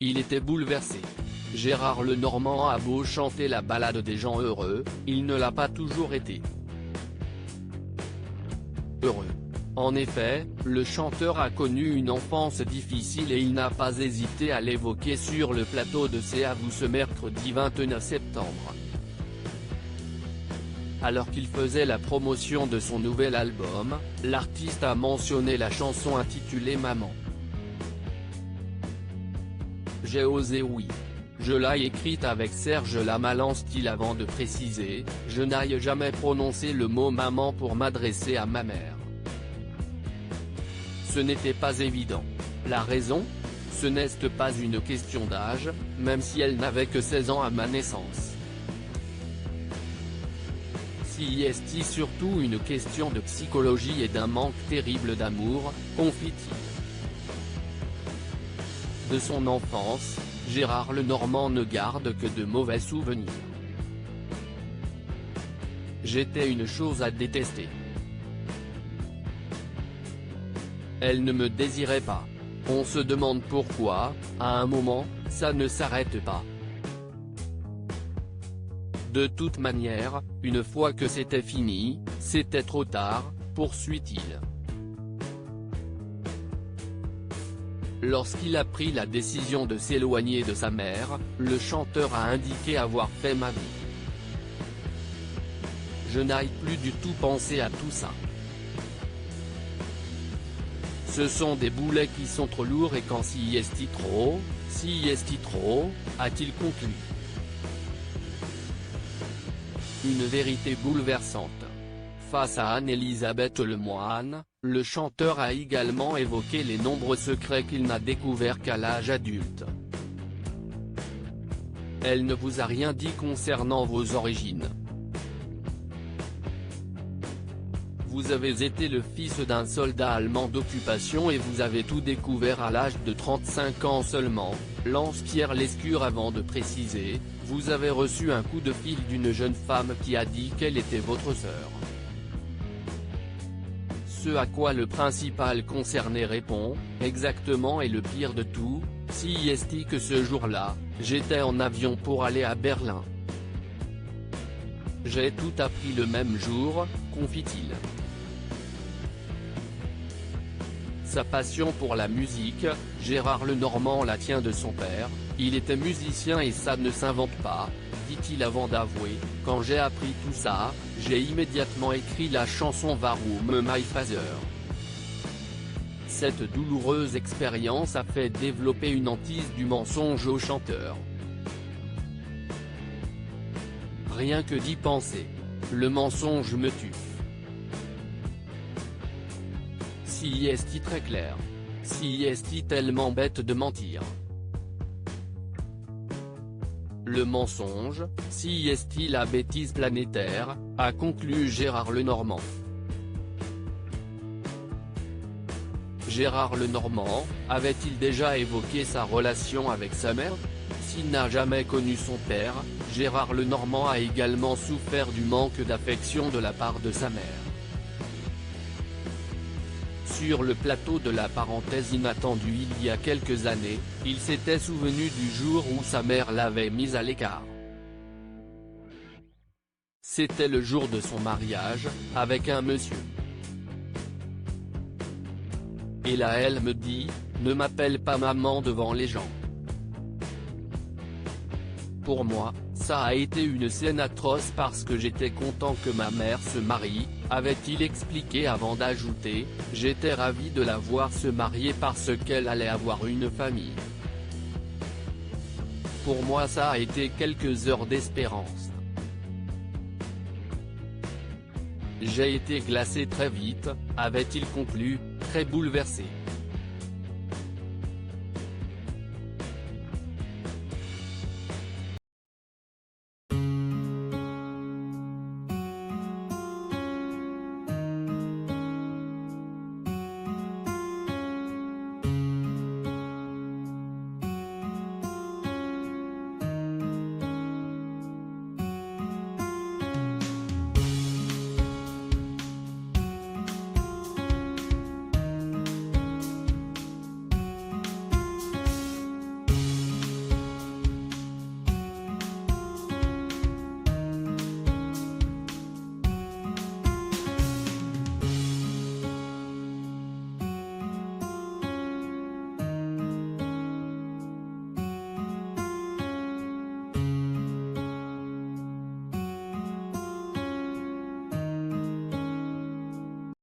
il était bouleversé. Gérard Lenormand a beau chanter la ballade des gens heureux, il ne l'a pas toujours été. Heureux. En effet, le chanteur a connu une enfance difficile et il n'a pas hésité à l'évoquer sur le plateau de C'est à vous ce mercredi 29 septembre. Alors qu'il faisait la promotion de son nouvel album, l'artiste a mentionné la chanson intitulée Maman. J'ai osé oui. Je l'ai écrite avec Serge Lamalan-Style avant de préciser, je n'ai jamais prononcé le mot maman pour m'adresser à ma mère. Ce n'était pas évident. La raison ? Ce n'est pas une question d'âge, même si elle n'avait que 16 ans à ma naissance. Si est surtout une question de psychologie et d'un manque terrible d'amour, confie-t-il. De son enfance, Gérard Lenormand ne garde que de mauvais souvenirs. J'étais une chose à détester. Elle ne me désirait pas. On se demande pourquoi, à un moment, ça ne s'arrête pas. De toute manière, une fois que c'était fini, c'était trop tard, poursuit-il. Lorsqu'il a pris la décision de s'éloigner de sa mère, le chanteur a indiqué avoir fait ma vie. Je n'ai plus du tout pensé à tout ça. Ce sont des boulets qui sont trop lourds et quand si est trop, a-t-il conclu. Une vérité bouleversante. Face à Anne-Elisabeth Lemoine, le chanteur a également évoqué les nombreux secrets qu'il n'a découverts qu'à l'âge adulte. Elle ne vous a rien dit concernant vos origines. Vous avez été le fils d'un soldat allemand d'occupation et vous avez tout découvert à l'âge de 35 ans seulement, lance Pierre Lescure avant de préciser, vous avez reçu un coup de fil d'une jeune femme qui a dit qu'elle était votre sœur. Ce à quoi le principal concerné répond, exactement et le pire de tout, si est que ce jour-là, j'étais en avion pour aller à Berlin. J'ai tout appris le même jour, confie-t-il. Sa passion pour la musique, Gérard Lenormand la tient de son père, il était musicien et ça ne s'invente pas, dit-il avant d'avouer, quand j'ai appris tout ça, j'ai immédiatement écrit la chanson Warum My Father. Cette douloureuse expérience a fait développer une hantise du mensonge au chanteur. Rien que d'y penser. Le mensonge me tue. Si est très clair. Si est tellement bête de mentir. Le mensonge, si est la bêtise planétaire, a conclu Gérard Lenormand. Gérard Lenormand, avait-il déjà évoqué sa relation avec sa mère? S'il n'a jamais connu son père, Gérard Lenormand a également souffert du manque d'affection de la part de sa mère. Sur le plateau de la parenthèse inattendue il y a quelques années, il s'était souvenu du jour où sa mère l'avait mis à l'écart. C'était le jour de son mariage, avec un monsieur. Et là elle me dit, ne m'appelle pas maman devant les gens. Pour moi, ça a été une scène atroce parce que j'étais content que ma mère se marie, avait-il expliqué avant d'ajouter, j'étais ravi de la voir se marier parce qu'elle allait avoir une famille. Pour moi ça a été quelques heures d'espérance. J'ai été glacé très vite, avait-il conclu, très bouleversé.